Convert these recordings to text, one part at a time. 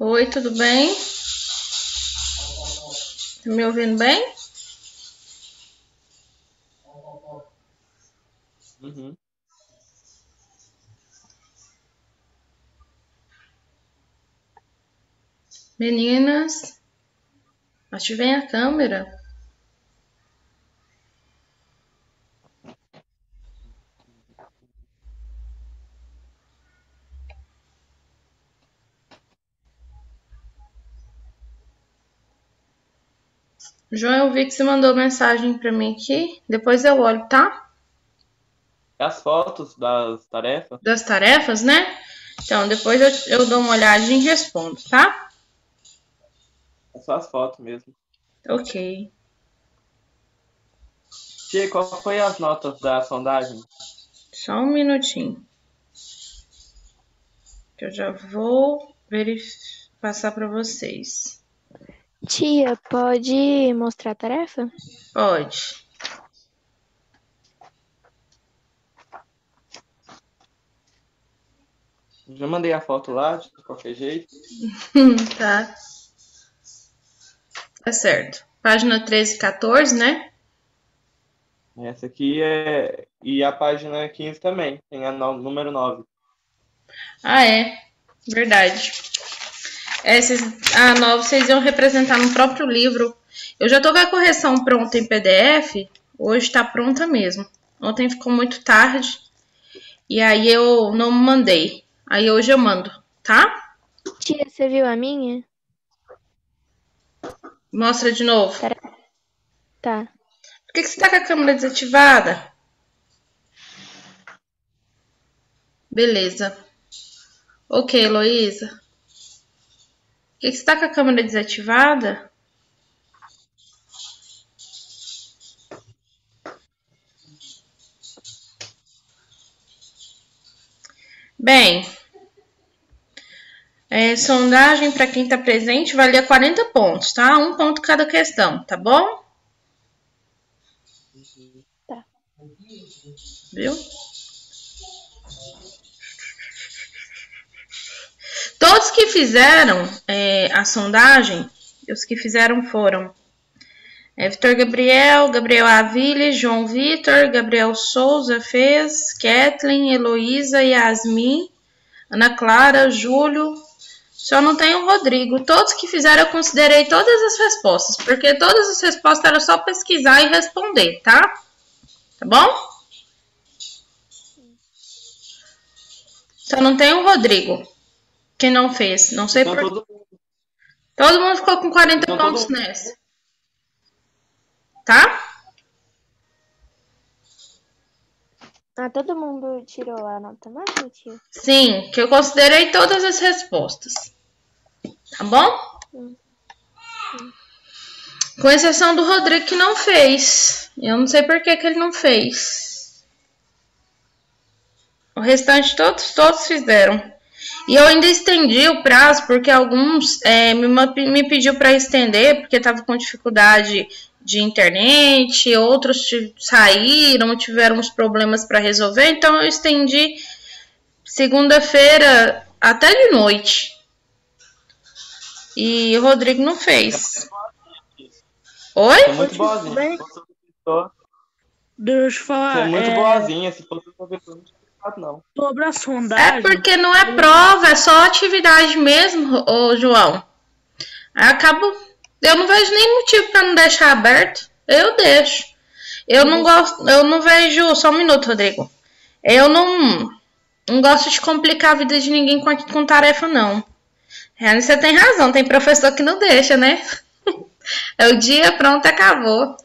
Oi, tudo bem? Tá me ouvindo bem? Uhum. Meninas, ativem a câmera. João, eu vi que você mandou mensagem pra mim aqui. Depois eu olho, tá? As fotos das tarefas? Das tarefas, né? Então, depois eu dou uma olhadinha e respondo, tá? É só as fotos mesmo. Ok. Tia, qual foi as notas da sondagem? Só um minutinho. Que eu já vou passar pra vocês. Tia, pode mostrar a tarefa? Pode. Já mandei a foto lá, de qualquer jeito. Tá. Tá certo. Página 13 e 14, né? Essa aqui é... E a página 15 também, tem a número 9. Ah, é. Verdade. A 9 vocês iam representar no próprio livro. Eu já tô com a correção pronta em PDF. Hoje tá pronta mesmo. Ontem ficou muito tarde. E aí eu não mandei. Aí hoje eu mando, tá? Tia, você viu a minha? Mostra de novo. Tá. Por que você tá com a câmera desativada? Beleza. Ok, Heloísa. Por que você tá com a câmera desativada? Bem, sondagem para quem tá presente valia 40 pontos, tá? 1 ponto cada questão, tá bom? Tá. Viu? Todos que fizeram a sondagem, os que fizeram foram Vitor Gabriel, Gabriel Avile, João Vitor, Gabriel Souza fez, Kathleen, Heloísa, Yasmin, Ana Clara, Júlio. Só não tem o Rodrigo. Todos que fizeram, eu considerei todas as respostas, porque todas as respostas era só pesquisar e responder, tá? Tá bom? Só não tem o Rodrigo, que não fez. Não sei Então, por quê. Todo mundo ficou com 40 então, pontos nessa. Tá? Ah, todo mundo tirou a nota máxima, tia? Sim, que eu considerei todas as respostas. Tá bom? Com exceção do Rodrigo que não fez. Eu não sei por que ele não fez. O restante todos fizeram. E eu ainda estendi o prazo, porque alguns me pediu para estender, porque estava com dificuldade de internet, outros saíram, tiveram uns problemas para resolver, então eu estendi segunda-feira até de noite. E o Rodrigo não fez. Oi? É muito boazinha. Deixa eu falar. Você é muito boazinha, se fosse professor, não tinha ficado, não. Sobre a sondagem. É porque não é prova, é só atividade mesmo, ô João. Eu não vejo nem motivo para não deixar aberto. Eu deixo. Eu não vejo. Só um minuto, Rodrigo. Eu não gosto de complicar a vida de ninguém com tarefa, não. Você tem razão, tem professor que não deixa, né? É o dia, pronto, acabou.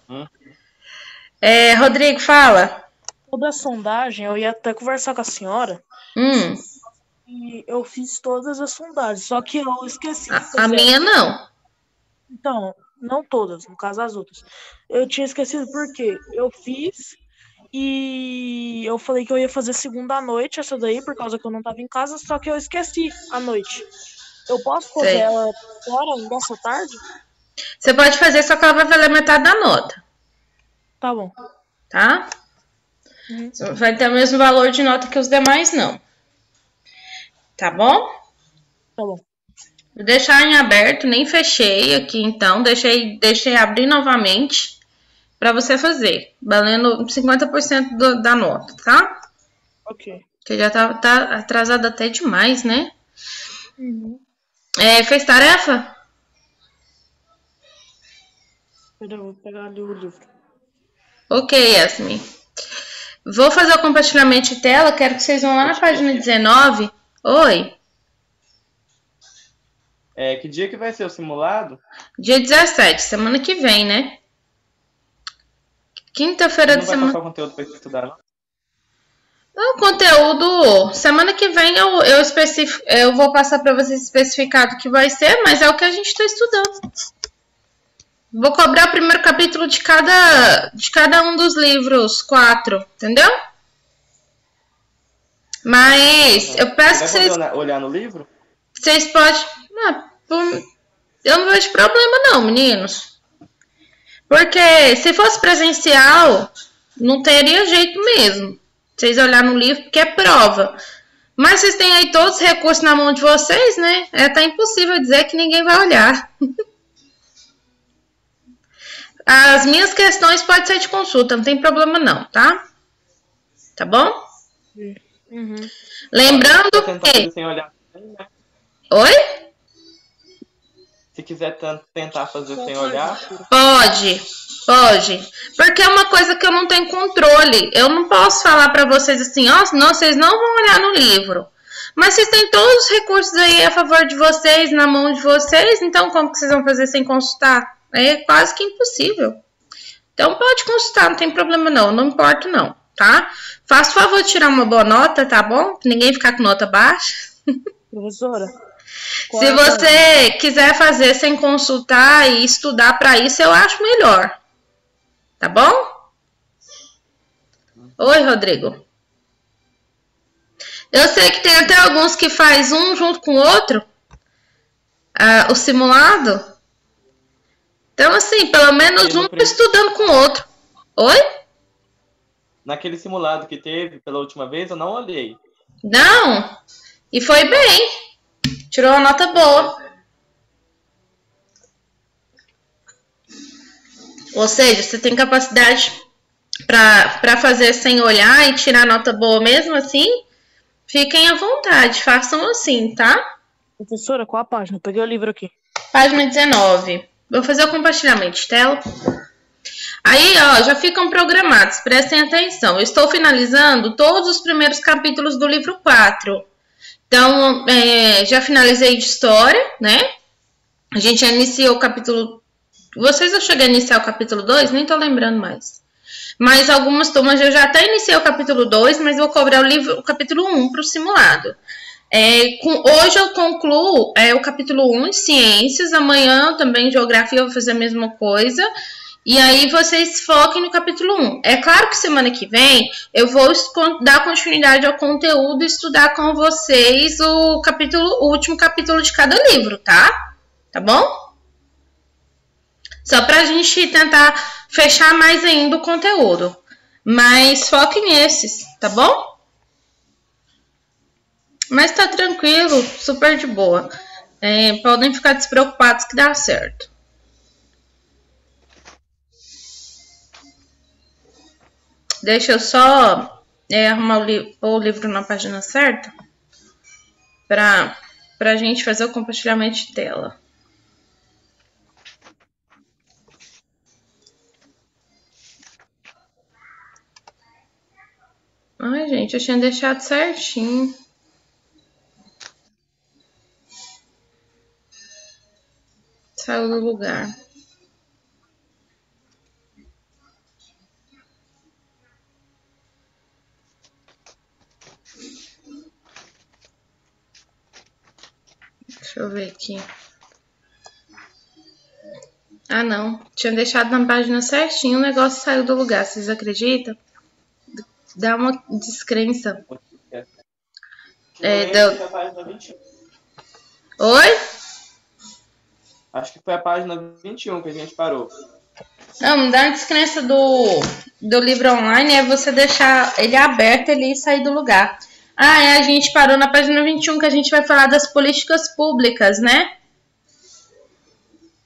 Rodrigo, fala. Sobre a sondagem, eu ia até conversar com a senhora. E eu fiz todas as sondagens, só que eu esqueci. A minha não. Então, não todas, no caso as outras. Eu tinha esquecido porque eu fiz e eu falei que eu ia fazer segunda à noite essa daí, por causa que eu não tava em casa, só que eu esqueci à noite. Eu posso fazer Sei. ela fora ainda essa tarde? Você pode fazer, só que ela vai valer metade da nota, Tá bom. tá? Uhum. Vai ter o mesmo valor de nota que os demais, não. Tá bom? Tá bom. Vou deixar em aberto, nem fechei aqui então, deixei abrir novamente para você fazer, valendo 50% da nota, tá? Ok. Porque já tá atrasado até demais, né? Uhum. Fez tarefa? Peraí, eu vou pegar ali o livro. Ok, Yasmin. Vou fazer o compartilhamento de tela, quero que vocês vão lá na página 19. Oi. Que dia que vai ser o simulado? Dia 17, semana que vem, né? Quinta-feira Não de vai semana. passar o conteúdo para estudar, não? O conteúdo, semana que vem eu vou passar para vocês especificado o que vai ser, mas é o que a gente está estudando. Vou cobrar o primeiro capítulo de cada um dos livros, 4, entendeu? Mas eu peço que Você vai poder olhar no livro? vocês podem. Eu não vejo problema não, meninos. Porque se fosse presencial, não teria jeito mesmo. Vocês olharem no livro, porque é prova. Mas vocês têm aí todos os recursos na mão de vocês, né? É até impossível dizer que ninguém vai olhar. As minhas questões podem ser de consulta, não tem problema não, tá? Tá bom? Uhum. Lembrando tentar que... fazer sem olhar. Oi? Se quiser tentar fazer sem olhar, Pode. Porque é uma coisa que eu não tenho controle. Eu não posso falar pra vocês assim, ó, não, vocês não vão olhar no livro. Mas vocês têm todos os recursos aí a favor de vocês, na mão de vocês, então como que vocês vão fazer sem consultar? É quase que impossível. Então pode consultar, não tem problema não importa não, tá? Faça o favor de tirar uma boa nota, tá bom? Pra ninguém ficar com nota baixa. Professora. Se você quiser fazer sem consultar e estudar para isso, eu acho melhor. Tá bom? Oi, Rodrigo. Eu sei que tem até alguns que faz um junto com o outro, o simulado. Então, assim, pelo menos um tá estudando com o outro. Oi? Naquele simulado que teve pela última vez, eu não olhei. Não. E foi bem. Tirou uma nota boa. Ou seja, você tem capacidade para fazer sem olhar e tirar nota boa mesmo assim? Fiquem à vontade, façam assim, tá? Professora, qual a página? Peguei o livro aqui. Página 19. Vou fazer o compartilhamento de tela. Aí, ó, já ficam programados, prestem atenção. Eu estou finalizando todos os primeiros capítulos do livro 4. Então, já finalizei de história, né? A gente já iniciou o capítulo... Vocês já chegaram a iniciar o capítulo 2? Nem tô lembrando mais. Mas algumas turmas eu já até iniciei o capítulo 2, mas vou cobrar o capítulo 1 para o simulado. Hoje eu concluo o capítulo 1 em ciências, amanhã também em geografia eu vou fazer a mesma coisa. E aí vocês foquem no capítulo 1. É claro que semana que vem eu vou dar continuidade ao conteúdo e estudar com vocês o último capítulo de cada livro, tá? Tá bom? Só pra gente tentar fechar mais ainda o conteúdo. Mas foquem nesses, tá bom? Mas tá tranquilo, super de boa. Podem ficar despreocupados que dá certo. Deixa eu só arrumar o livro na página certa pra gente fazer o compartilhamento de tela. Ai, gente, eu tinha deixado certinho. Saiu do lugar. Deixa eu ver aqui. Ah, não. Tinha deixado na página certinho, o negócio saiu do lugar. Vocês acreditam? Dá uma descrença. É, Deu... foi a página 21. Oi? Acho que foi a página 21 que a gente parou. Não, me dá uma descrença do livro online é você deixar ele aberto ali e sair do lugar. A gente parou na página 21, que a gente vai falar das políticas públicas, né?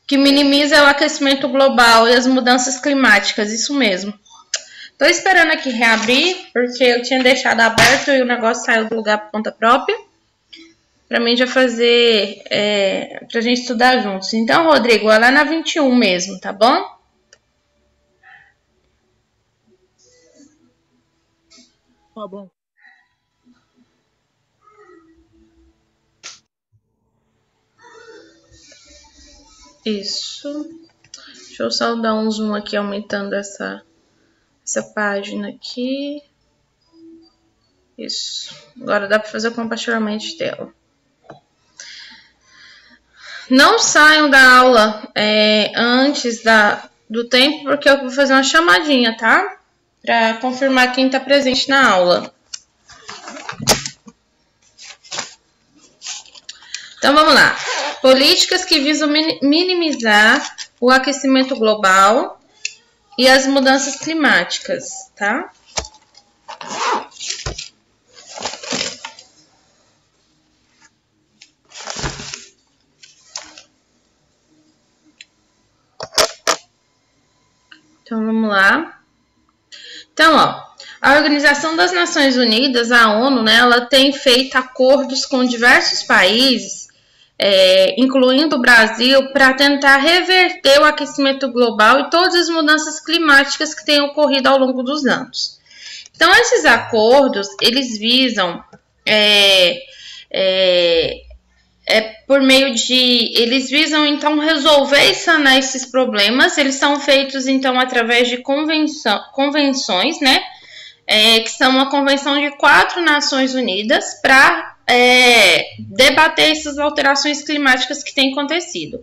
Que minimiza o aquecimento global e as mudanças climáticas, isso mesmo. Tô esperando aqui reabrir, porque eu tinha deixado aberto e o negócio saiu do lugar por conta própria. Pra mim já fazer, pra gente estudar juntos. Então, Rodrigo, é lá na 21 mesmo, tá bom? Tá bom. Isso. Deixa eu só dar um zoom aqui, aumentando essa página aqui. Isso. Agora dá para fazer o compartilhamento de tela. Não saiam da aula antes do tempo, porque eu vou fazer uma chamadinha, tá? Para confirmar quem está presente na aula. Então, vamos lá. Políticas que visam minimizar o aquecimento global e as mudanças climáticas, tá? Então, vamos lá. Então, a Organização das Nações Unidas, a ONU, né, ela tem feito acordos com diversos países, incluindo o Brasil, para tentar reverter o aquecimento global e todas as mudanças climáticas que têm ocorrido ao longo dos anos. Então, esses acordos, eles visam eles visam, então, resolver e sanar esses problemas. Eles são feitos, então, através de convenções, né? Que são uma convenção de 4 Nações Unidas para debater essas alterações climáticas que têm acontecido.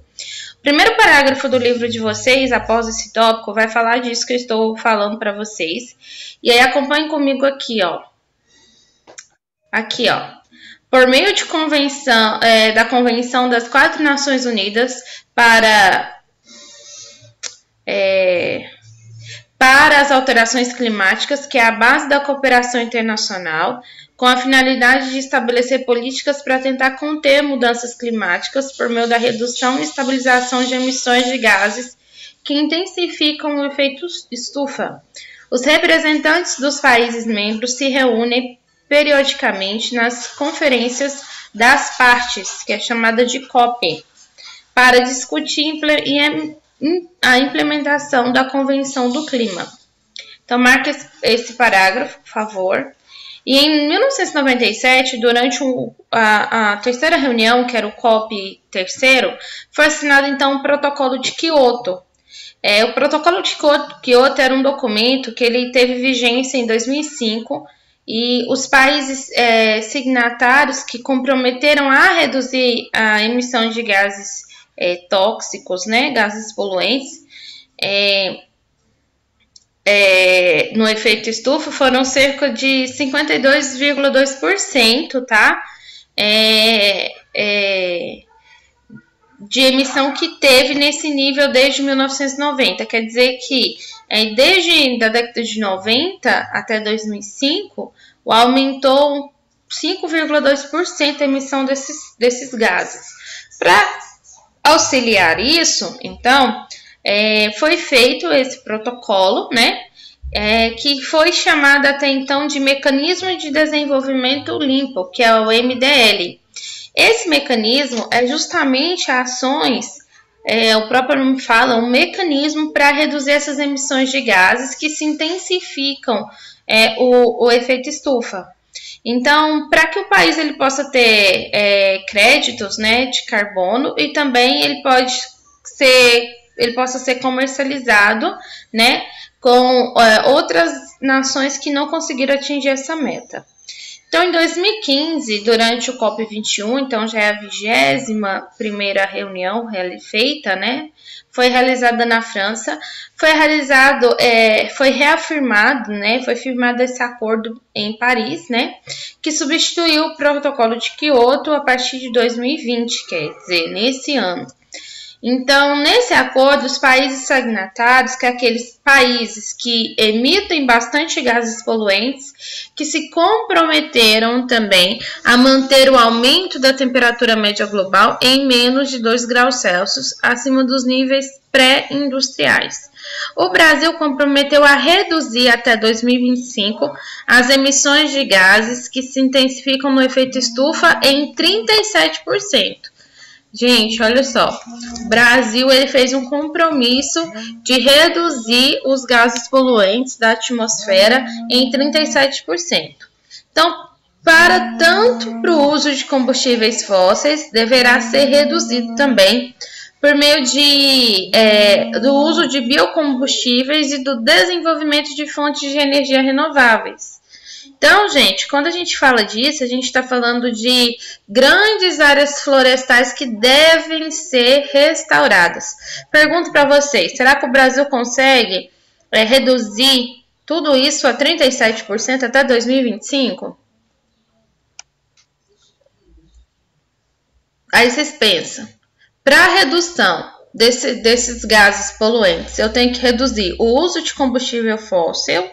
O primeiro parágrafo do livro de vocês, após esse tópico, vai falar disso que eu estou falando para vocês. E aí, acompanhem comigo aqui, ó. Aqui, ó. Por meio de da Convenção das 4 Nações Unidas para as alterações climáticas, que é a base da cooperação internacional, com a finalidade de estabelecer políticas para tentar conter mudanças climáticas por meio da redução e estabilização de emissões de gases que intensificam o efeito estufa. Os representantes dos países membros se reúnem periodicamente nas conferências das partes, que é chamada de COP, para discutir a implementação da Convenção do Clima. Então, marque esse parágrafo, por favor. E em 1997, durante a terceira reunião, que era o COP terceiro, foi assinado, então, o Protocolo de Kyoto. O Protocolo de Kyoto era um documento que ele teve vigência em 2005, e os países signatários que comprometeram a reduzir a emissão de gases tóxicos, né, gases poluentes, no efeito estufa, foram cerca de 52,2%, tá? De emissão que teve nesse nível desde 1990. Quer dizer que desde a década de 90 até 2005, aumentou 5,2% a emissão desses gases. Para auxiliar isso, então, foi feito esse protocolo, né? Que foi chamado até então de Mecanismo de Desenvolvimento Limpo, que é o MDL. Esse mecanismo é justamente ações, o próprio nome fala, um mecanismo para reduzir essas emissões de gases que se intensificam o efeito estufa. Então, para que o país ele possa ter créditos, né, de carbono, e também ele possa ser comercializado, né, com outras nações que não conseguiram atingir essa meta. Então, em 2015, durante o COP21, então já é a 21ª reunião feita, né? Foi realizada na França, foi reafirmado, né? Foi firmado esse acordo em Paris, né? Que substituiu o protocolo de Kyoto a partir de 2020, quer dizer, nesse ano. Então, nesse acordo, os países signatários, que é aqueles países que emitem bastante gases poluentes, que se comprometeram também a manter o aumento da temperatura média global em menos de 2 graus Celsius, acima dos níveis pré-industriais. O Brasil comprometeu a reduzir até 2025 as emissões de gases que se intensificam no efeito estufa em 37%. Gente, olha só, o Brasil ele fez um compromisso de reduzir os gases poluentes da atmosfera em 37%. Então, tanto para o uso de combustíveis fósseis, deverá ser reduzido também por meio do uso de biocombustíveis e do desenvolvimento de fontes de energia renováveis. Então, gente, quando a gente fala disso, a gente está falando de grandes áreas florestais que devem ser restauradas. Pergunto para vocês, será que o Brasil consegue reduzir tudo isso a 37% até 2025? Aí vocês pensam, para a redução desses gases poluentes, eu tenho que reduzir o uso de combustível fóssil.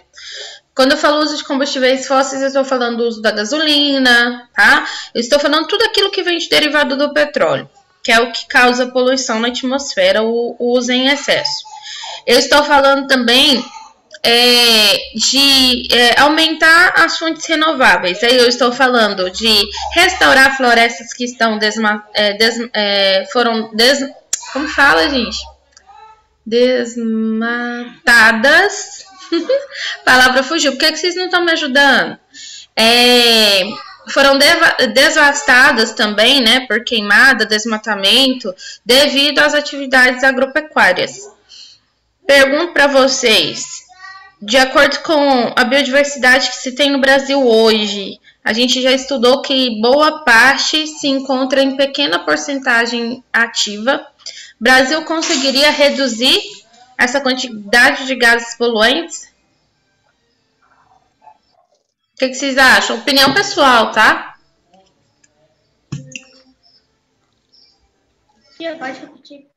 Quando eu falo uso de combustíveis fósseis, eu estou falando do uso da gasolina, tá? Eu estou falando tudo aquilo que vem de derivado do petróleo, que é o que causa poluição na atmosfera, o uso em excesso. Eu estou falando também de aumentar as fontes renováveis. Aí eu estou falando de restaurar florestas que estão como fala, gente? Desmatadas. A palavra fugiu. Por que vocês não estão me ajudando? Foram devastadas também, né, por queimada, desmatamento, devido às atividades agropecuárias. Pergunto para vocês, de acordo com a biodiversidade que se tem no Brasil hoje, a gente já estudou que boa parte se encontra em pequena porcentagem ativa. O Brasil conseguiria reduzir essa quantidade de gases poluentes? O que vocês acham? Opinião pessoal, tá? Pode repetir.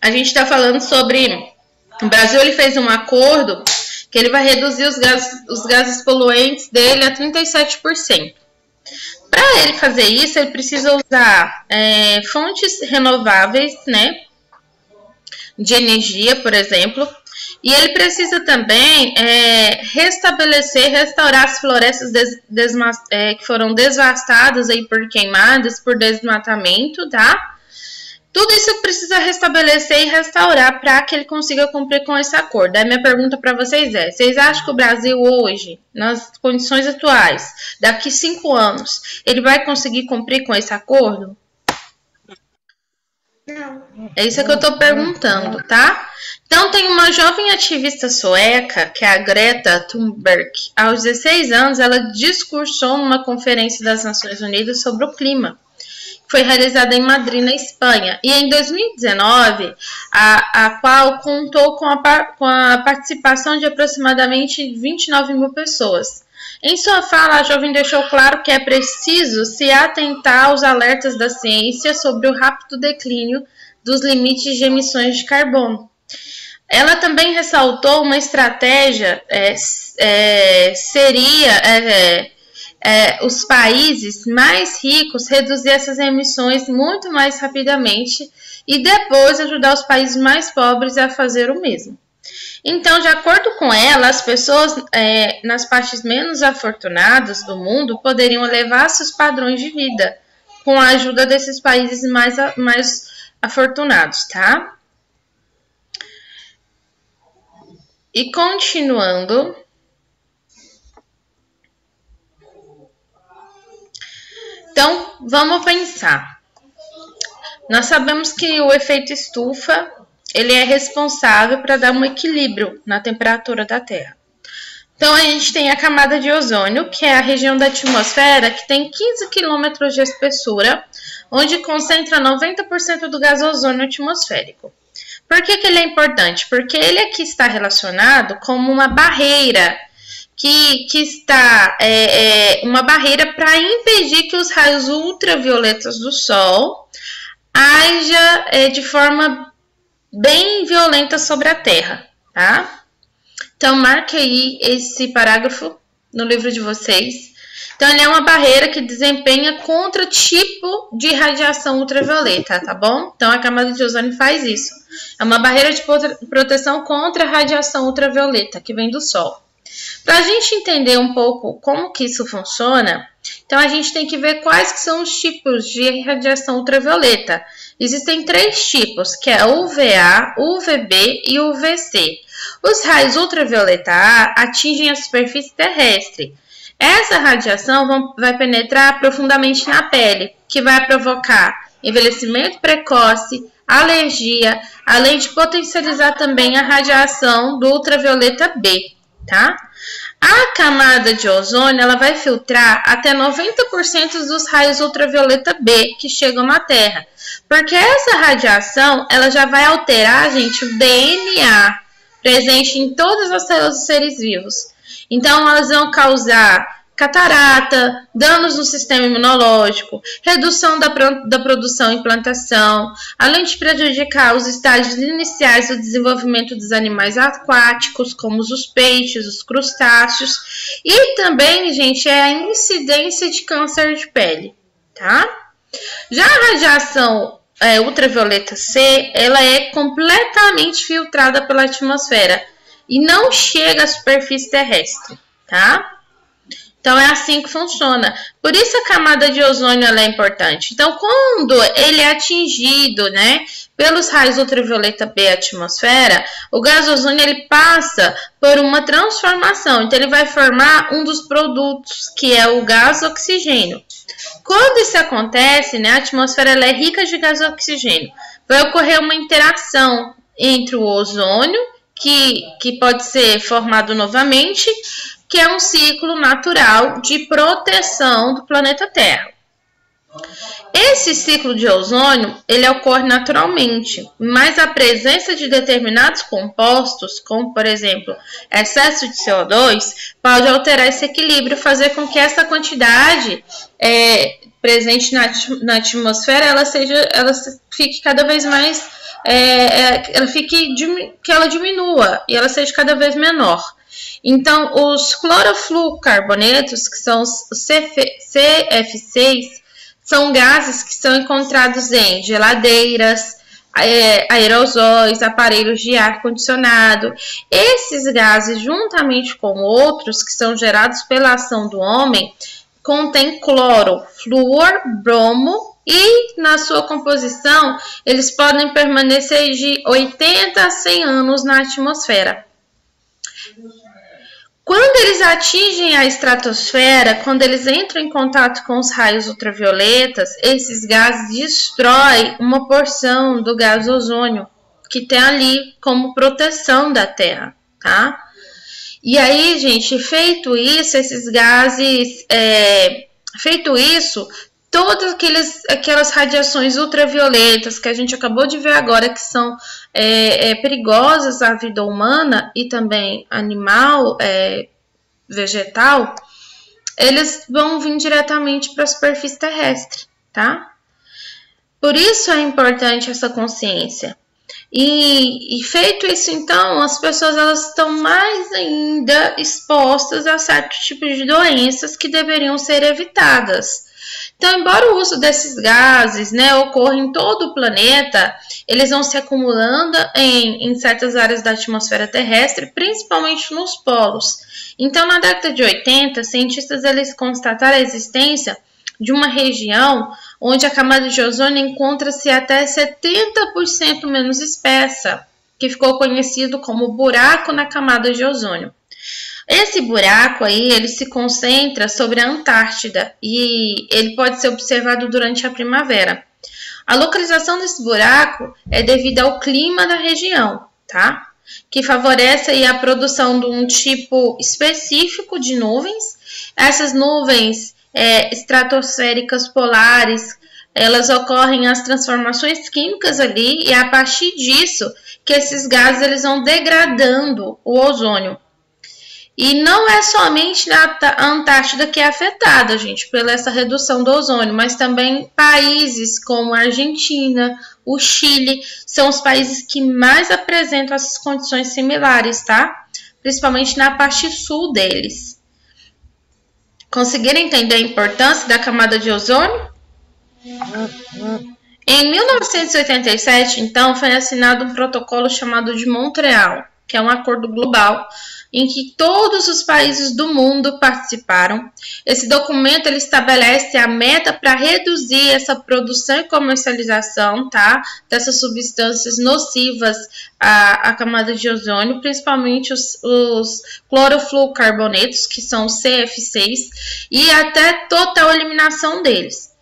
A gente está falando sobre... O Brasil ele fez um acordo que ele vai reduzir os gases poluentes dele a 37%. Para ele fazer isso, ele precisa usar fontes renováveis, né, de energia, por exemplo, e ele precisa também restaurar as florestas que foram devastadas aí por queimadas, por desmatamento, tá? Tudo isso precisa restabelecer e restaurar para que ele consiga cumprir com esse acordo. Aí minha pergunta para vocês vocês acham que o Brasil hoje, nas condições atuais, daqui 5 anos, ele vai conseguir cumprir com esse acordo? Não. É isso que eu estou perguntando, tá? Então tem uma jovem ativista sueca, que é a Greta Thunberg. Aos 16 anos, ela discursou numa conferência das Nações Unidas sobre o clima. Foi realizada em Madrid, na Espanha, e em 2019, a qual contou com a participação de aproximadamente 29 mil pessoas. Em sua fala, a jovem deixou claro que é preciso se atentar aos alertas da ciência sobre o rápido declínio dos limites de emissões de carbono. Ela também ressaltou uma estratégia, os países mais ricos reduzir essas emissões muito mais rapidamente e depois ajudar os países mais pobres a fazer o mesmo. Então, de acordo com ela, as pessoas nas partes menos afortunadas do mundo poderiam elevar seus padrões de vida com a ajuda desses países mais afortunados, tá? E continuando... Então, vamos pensar. Nós sabemos que o efeito estufa, ele é responsável para dar um equilíbrio na temperatura da Terra. Então, a gente tem a camada de ozônio, que é a região da atmosfera que tem 15 km de espessura, onde concentra 90% do gás ozônio atmosférico. Por que ele é importante? Porque ele aqui está relacionado como uma barreira, que está uma barreira para impedir que os raios ultravioletas do Sol haja de forma bem violenta sobre a Terra, tá? Então, marque aí esse parágrafo no livro de vocês. Então, ele é uma barreira que desempenha contra tipo de radiação ultravioleta, tá bom? Então, a camada de ozônio faz isso. É uma barreira de proteção contra a radiação ultravioleta que vem do Sol. Para a gente entender um pouco como que isso funciona, então a gente tem que ver quais que são os tipos de radiação ultravioleta. Existem 3 tipos, que é UVA, UVB e UVC. Os raios ultravioleta A atingem a superfície terrestre. Essa radiação vai penetrar profundamente na pele, que vai provocar envelhecimento precoce, alergia, além de potencializar também a radiação do ultravioleta B, tá? A camada de ozônio ela vai filtrar até 90% dos raios ultravioleta B que chegam na Terra, porque essa radiação ela já vai alterar, gente, o DNA presente em todas as células dos seres vivos. Então, elas vão causar catarata, danos no sistema imunológico, redução da produção e plantação, além de prejudicar os estágios iniciais do desenvolvimento dos animais aquáticos, como os peixes, os crustáceos, e também, gente, é a incidência de câncer de pele, tá? Já a radiação ultravioleta C, ela é completamente filtrada pela atmosfera e não chega à superfície terrestre, tá? Então, é assim que funciona. Por isso, a camada de ozônio ela é importante. Então, quando ele é atingido, né, pelos raios ultravioleta B da atmosfera, o gás ozônio ele passa por uma transformação. Então, ele vai formar um dos produtos, que é o gás oxigênio. Quando isso acontece, né, a atmosfera ela é rica de gás oxigênio. Vai ocorrer uma interação entre o ozônio, que pode ser formado novamente, que é um ciclo natural de proteção do planeta Terra. Esse ciclo de ozônio, ele ocorre naturalmente, mas a presença de determinados compostos, como por exemplo, excesso de CO2, pode alterar esse equilíbrio, fazer com que essa quantidade presente na atmosfera, ela fique cada vez mais, que ela diminua e ela seja cada vez menor. Então, os clorofluorcarbonetos, que são os CF6, são gases que são encontrados em geladeiras, aerosóis, aparelhos de ar-condicionado. Esses gases, juntamente com outros que são gerados pela ação do homem, contêm cloro, flúor, bromo e, na sua composição, eles podem permanecer de 80 a 100 anos na atmosfera. Quando eles atingem a estratosfera, quando eles entram em contato com os raios ultravioletas, esses gases destroem uma porção do gás ozônio que tem ali como proteção da Terra, tá? E aí, gente, feito isso, esses gases, todas aquelas radiações ultravioletas que a gente acabou de ver agora, que são perigosas à vida humana e também animal, vegetal, eles vão vir diretamente para a superfície terrestre, tá? Por isso é importante essa consciência. E feito isso, então, as pessoas elas estão mais ainda expostas a certos tipos de doenças que deveriam ser evitadas. Então, embora o uso desses gases, né, ocorra em todo o planeta, eles vão se acumulando em certas áreas da atmosfera terrestre, principalmente nos polos. Então, na década de 80, cientistas eles constataram a existência de uma região onde a camada de ozônio encontra-se até 70% menos espessa, que ficou conhecido como buraco na camada de ozônio. Esse buraco aí, ele se concentra sobre a Antártida e ele pode ser observado durante a primavera. A localização desse buraco é devido ao clima da região, tá? que favorece aí a produção de um tipo específico de nuvens. Essas nuvens estratosféricas polares, elas ocorrem as transformações químicas ali, e é a partir disso que esses gases eles vão degradando o ozônio. E não é somente na Antártida que é afetada, gente, pela essa redução do ozônio, mas também países como a Argentina, o Chile, são os países que mais apresentam essas condições similares, tá? Principalmente na parte sul deles. Conseguiram entender a importância da camada de ozônio? Em 1987, então, foi assinado um protocolo chamado de Montreal, que é um acordo global em que todos os países do mundo participaram. Esse documento ele estabelece a meta para reduzir essa produção e comercialização, tá, dessas substâncias nocivas à camada de ozônio, principalmente os clorofluorcarbonetos, que são os CF6, e até total eliminação deles.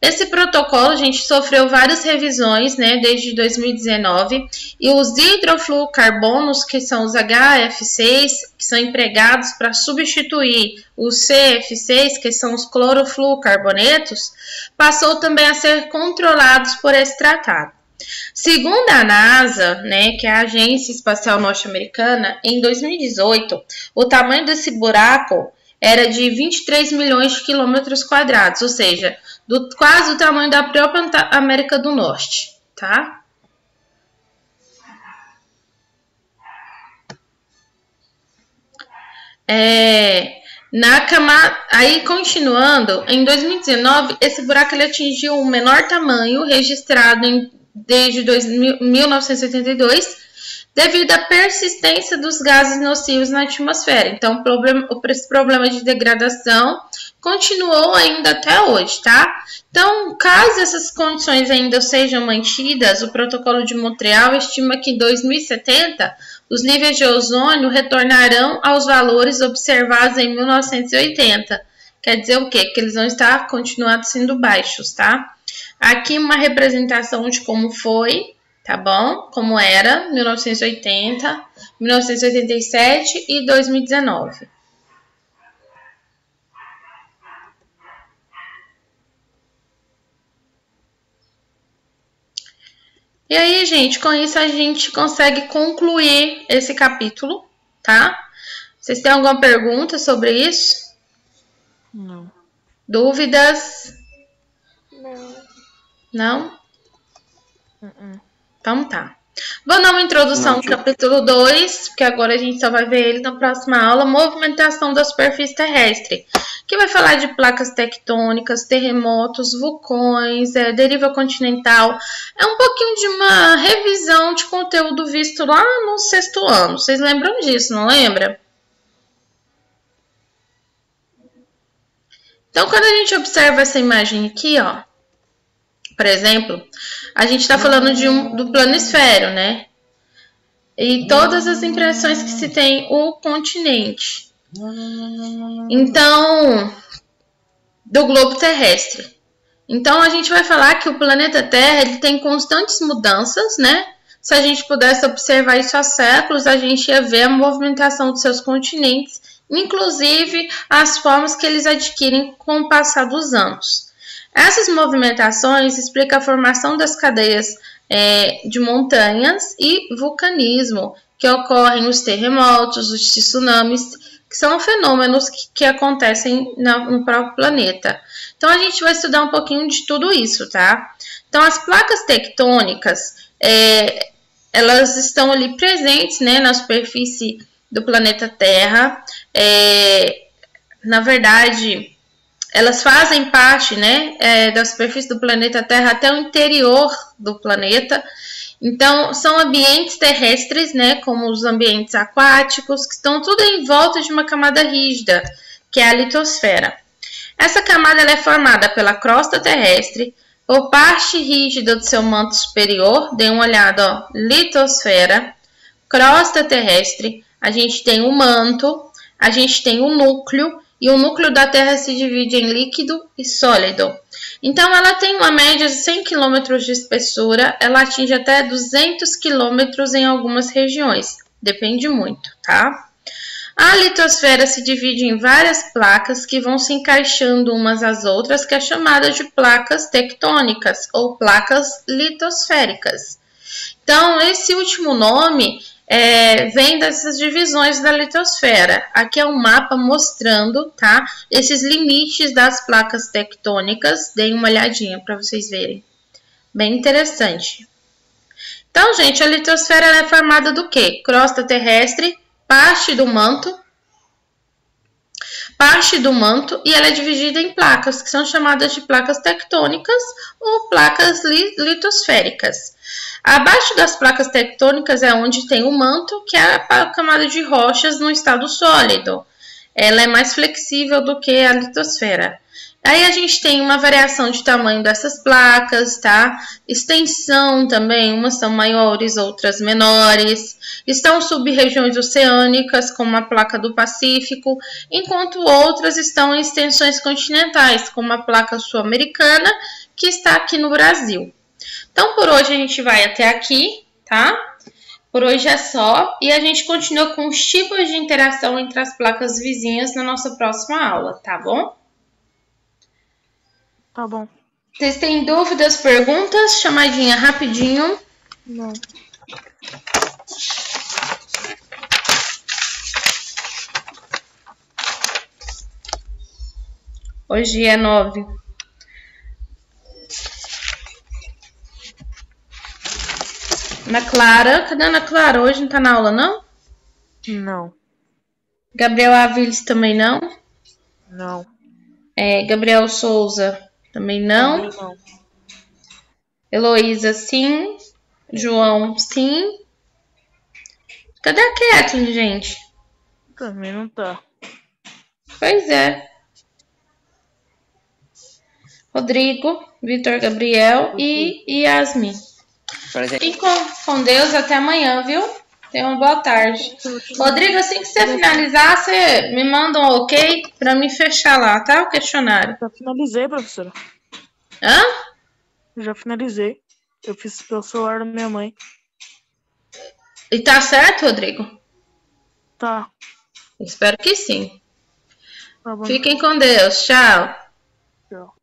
Esse protocolo, gente, sofreu várias revisões, né, desde 2019, e os hidrofluorocarbonos, que são os HF6, que são empregados para substituir os CF6, que são os clorofluorocarbonetos, passou também a ser controlados por esse tratado. Segundo a NASA, né, que é a Agência Espacial Norte-Americana, em 2018, o tamanho desse buraco era de 23 milhões de quilômetros quadrados, ou seja, quase o tamanho da própria América do Norte, tá? Aí, continuando, em 2019, esse buraco ele atingiu o menor tamanho registrado desde 1982, devido à persistência dos gases nocivos na atmosfera. Então, esse problema de degradação continuou ainda até hoje, tá? Então, caso essas condições ainda sejam mantidas, o protocolo de Montreal estima que em 2070 os níveis de ozônio retornarão aos valores observados em 1980. Quer dizer o quê? Que eles vão estar continuando sendo baixos, tá? Aqui uma representação de como foi, tá bom? Como era 1980, 1987 e 2019. E aí, gente, com isso a gente consegue concluir esse capítulo, tá? Vocês têm alguma pergunta sobre isso? Não. Dúvidas? Não. Não? Então tá. Vou dar uma introdução do capítulo 2, porque agora a gente só vai ver ele na próxima aula. Movimentação da superfície terrestre, que vai falar de placas tectônicas, terremotos, vulcões, deriva continental. É um pouquinho de uma revisão de conteúdo visto lá no 6º ano. Vocês lembram disso, não lembra? Então, quando a gente observa essa imagem aqui, ó, por exemplo, a gente está falando do planisfério, né? E todas as impressões que se tem o continente. Então, do globo terrestre. Então, a gente vai falar que o planeta Terra ele tem constantes mudanças, né? Se a gente pudesse observar isso há séculos, a gente ia ver a movimentação dos seus continentes, inclusive as formas que eles adquirem com o passar dos anos. Essas movimentações explicam a formação das cadeias de montanhas e vulcanismo, que ocorrem nos terremotos, os tsunamis, que são fenômenos que acontecem no próprio planeta. Então, a gente vai estudar um pouquinho de tudo isso, tá? Então, as placas tectônicas, elas estão ali presentes, né, na superfície do planeta Terra. Na verdade, elas fazem parte, né, da superfície do planeta Terra até o interior do planeta. Então, são ambientes terrestres, né, como os ambientes aquáticos, que estão tudo em volta de uma camada rígida, que é a litosfera. Essa camada ela é formada pela crosta terrestre, por parte rígida do seu manto superior. Dê uma olhada, ó, litosfera, crosta terrestre, a gente tem o manto, a gente tem o núcleo, e o núcleo da Terra se divide em líquido e sólido. Então, ela tem uma média de 100 km de espessura, ela atinge até 200 km em algumas regiões. depende muito, tá? A litosfera se divide em várias placas que vão se encaixando umas às outras, que é chamada de placas tectônicas ou placas litosféricas. Então, esse último nome vem dessas divisões da litosfera. Aqui é um mapa mostrando, tá, esses limites das placas tectônicas. Deem uma olhadinha para vocês verem. Bem interessante. Então, gente, a litosfera é formada do quê? Crosta terrestre, parte do manto, e ela é dividida em placas, que são chamadas de placas tectônicas ou placas litosféricas. Abaixo das placas tectônicas é onde tem o manto, que é a camada de rochas no estado sólido. Ela é mais flexível do que a litosfera. Aí a gente tem uma variação de tamanho dessas placas, tá? Extensão também, umas são maiores, outras menores. Estão sub-regiões oceânicas, como a placa do Pacífico, enquanto outras estão em extensões continentais, como a placa sul-americana, que está aqui no Brasil. Então, por hoje a gente vai até aqui, tá? Por hoje é só. E a gente continua com os tipos de interação entre as placas vizinhas na nossa próxima aula, tá bom? Tá bom. Vocês têm dúvidas, perguntas? Chamadinha rapidinho. Não. Hoje é 9. Ana Clara. Cadê a Ana Clara? Hoje não tá na aula, não? Não. Gabriel Aviles também não? Não. Gabriel Souza também não? Também não. Heloísa, sim. João, sim. Cadê a Kathleen, gente? Também não tá. Pois é. Rodrigo, Vitor Gabriel e Yasmin. Fiquem com Deus, até amanhã, viu? Tenha uma boa tarde. Rodrigo, assim que você finalizar, você me manda um ok pra me fechar lá, tá? O questionário. Já finalizei, professora. Hã? Já finalizei. Eu fiz pelo celular da minha mãe. E tá certo, Rodrigo? Tá. Espero que sim. Tá bom. Fiquem com Deus. Tchau. Tchau.